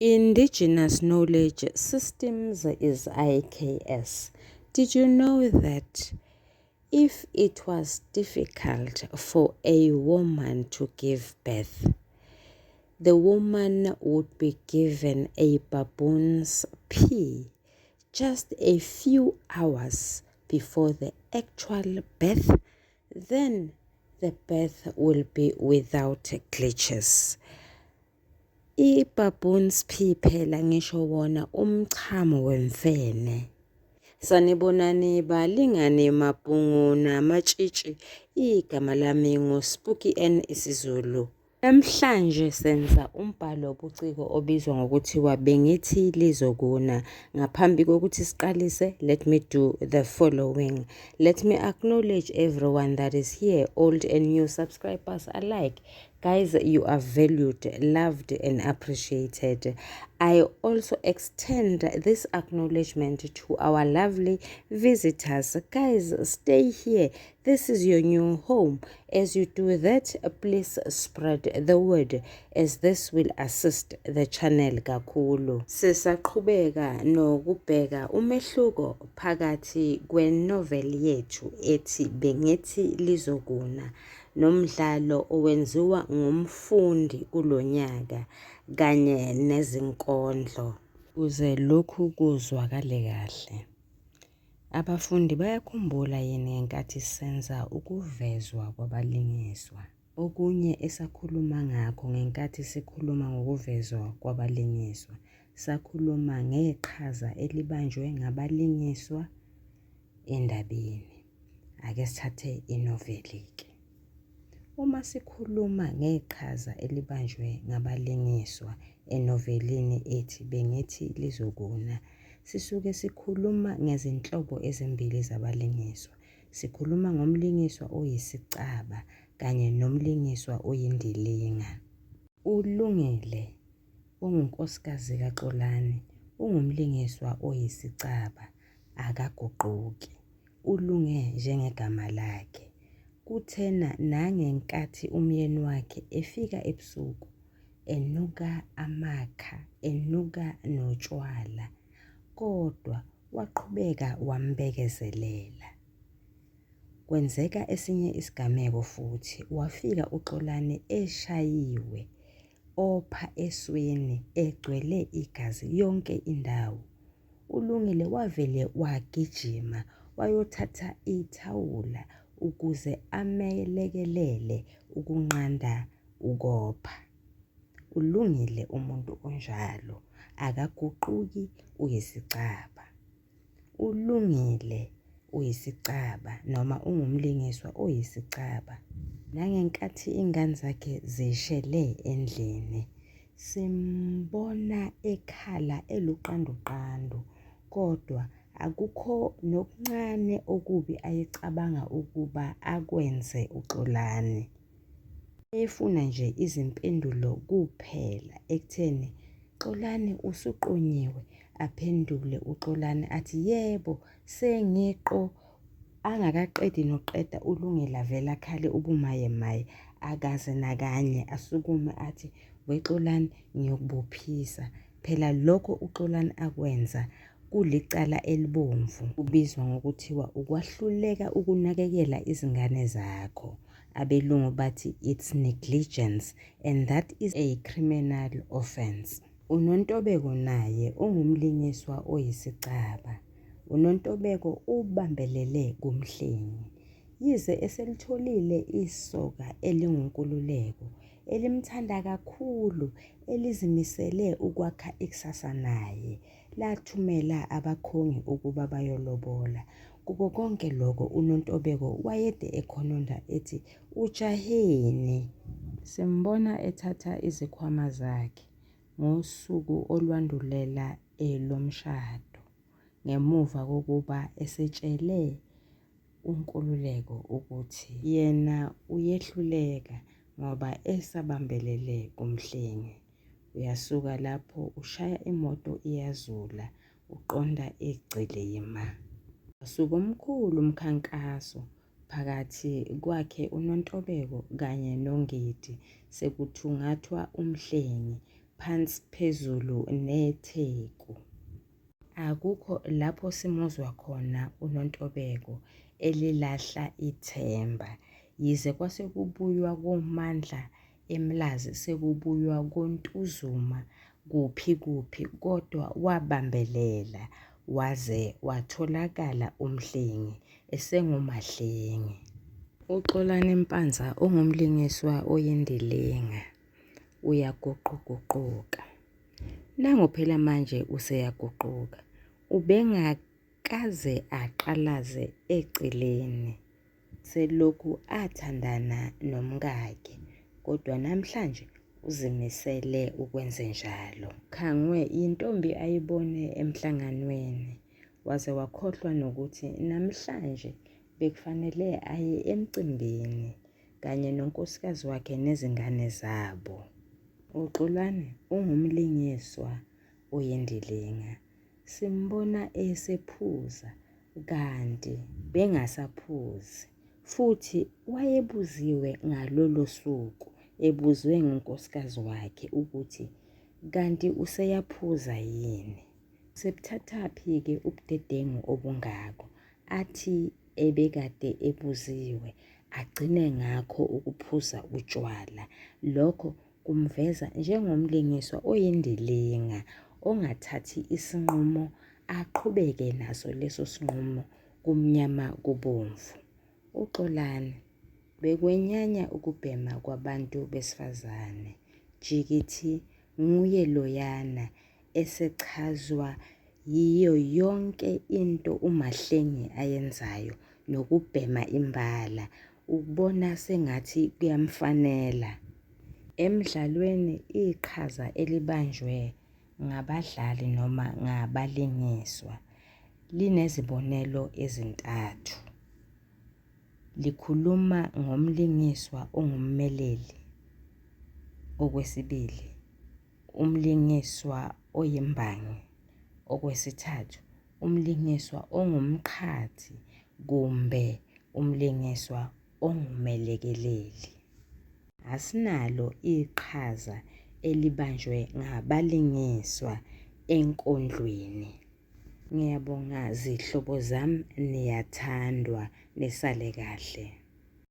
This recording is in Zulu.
Indigenous Knowledge Systems is IKS. Did you know that if it was difficult for a woman to give birth, the woman would be given a baboon's pee just a few hours before the actual birth? Then the birth will be without glitches. I-baboon's pee phela ngisho wona umchamo wemfene. Sanibonani balingane mabhungu namatshitshi, igama lami nguSpooky N isiZulu. Namhlanje senza umbhalo obuciko obizwa ngokuthiwa Bengithi Lizokuna. Ngaphambi kokuthi siqalise, let me do the following. Let me acknowledge everyone that is here, old and new subscribers alike. Guys, you are valued, loved, and appreciated. I also extend this acknowledgement to our lovely visitors. Guys, stay here. This is your new home. As you do that, please spread the word, as this will assist the channel kakhulu. Sisaqhubeka nokubheka umehluko phakathi kwenoveli yethu ethi Bengithi Lizokuna nomdlalo owenziwa ngumfundi kulonyaka kanye nezinkondlo. Uze lokhu kuzwakale kahle, abafundi bayakhumbula yini ngenkathi senza ukuvezwa kwabalingiswa? Okunye esakhuluma ngakho ngenkathi sikhuluma ngokuvezwa kwabalingiswa, sakhuluma ngeqhaza elibanjwe ngabalingiswa endabeni. Ake sithathe inoveli-ke. Uma sikhuluma ngeqhaza elibanjwe ngabalingiswa enovelini ethi Bengithi Lizokuna, sisuke sikhuluma ngezinhlobo ezimbili zabalingiswa. Sikhuluma ngomlingiswa oyisicaba kanye nomlingiswa oyindilinga. uLungile ongunkosikazi kaXolani ungumlingiswa oyisicaba, akaguquki, ulunge njengegama lakhe. Kuthena nangenkathi umyeni wakhe efika ebusuku enuka amakha, enuka notshwala, kodwa waqhubeka wambekezelela. Kwenzeka esinye isigameko futhi, wafika uXolani eshayiwe, opha esweni, egcwele igazi yonke indawo. uLungile wavele wagijima wayothatha ithawula ukuze amelekelele ukunqanda ukopha. uLungile umuntu onjalo, akaguquki, uyisicaba. uLungile uyisicaba noma ungumlingiswa oyisicaba. Nangenkathi ingane zakhe zishele endlini, simbona ekhala eluqanduqandu, kodwa akukho nokuncane okubi ayecabanga ukuba akwenze uXolani. Efuna nje izimpendulo kuphela ekutheni, Xolani usuqonyiwe? Aphendule uXolani athi, yebo, sengiqo. Angakaqedi noqeda, uLungile avela akhale ubumayemaye, akaze nakanye asukume athi, weXolani ngiyokubophisa. Phela lokho uXolani akwenza kulicala elibomvu, kubizwa ngokuthiwa ukwahluleka ukunakekela izingane zakho. Abelungu bathi it's negligence, and that is a criminal offense. uNontobeko naye ungumlingiswa oyisicaba. uNontobeko ubambelele kumhlengi, yize eselitholile isoka elingunkululeko, elimthanda kakhulu, elizimisele ukwakha ikusasa naye, lathumela abakhongi ukuba bayolobola. Kuko konke lokho uNontobeko wayede ekhononda ethi ujaheni. Simbona ethatha izikhwama zakhe ngosuku olwandulela lomshado, ngemuva kokuba esetshele uNkululeko ukuthi yena uyehluleka ngoba esabambelele kumhlengi. Uyasuka lapho, ushaya imoto iyazula, uqonda eGcilima. Wasuka omkhulu umkhankaso phakathi kwakhe uNontobeko kanye noNgidi, sekuthungathwa umhlengi phansi phezulu netheku. Akukho lapho simuzwa khona uNontobeko elilahla ithemba, yize kwase kubuywa komandla eMlazi sekubuywa koNtuzuma kuphi kodwa wabambelela waze watholakala uMhlengi esenguMahlengi. UXolani Mpanza ungumlingiswa oyindilinga, uyaguquguquka. Nangu phela manje useyaguquka, ubengakaze aqalaze eceleni, selokhu athandana nomkakhe, kodwa namhlanje uzimisele ukwenze njalo. Khangwe intombi ayibone emhlanganweni, waze wakhohlwa nokuthi namhlanje bekufanele aye emcimbini kanye nonkosikazi wakhe nezingane zabo. UXolani ungumlingiswa oyindilinga, simbona esephuza kanti bengasaphuzi, futhi wayebuziwe ngalolo suku, ebuzwe ngunkosikazi wakhe ukuthi kanti useyaphuza yini. Sebuthathaphi-ke ubudedengu obungako, athi ebekade ebuziwe agcine ngakho ukuphuza utshwala. Lokho kumveza njengomlingiswa oyindilinga ongathathi isinqumo aqhubeke naso leso sinqumo kumnyama kubomvu. UXolani bekwenyanya ukubhema kwabantu besifazane, jikithi nguye loyana esechazwa yiyo yonke into uMahlengi ayenzayo nokubhema imbala, ukubona sengathi kuyamfanela. Emidlalweni iqhaza elibanjwe ngabadlali noma ngabalingiswa linezibonelo ezintathu. Likhuluma ngomlingiswa ongummeleli. Okwesibili, umlingiswa oyimbangi. Okwesithathu, umlingiswa ongumqhathi kumbe umlingiswa ongumelekeleli. Asinalo iqhaza elibanjwe ngabalingiswa enkondlweni. Ngiyabonga zihlobo zami, niyathandwa, nisale kahle.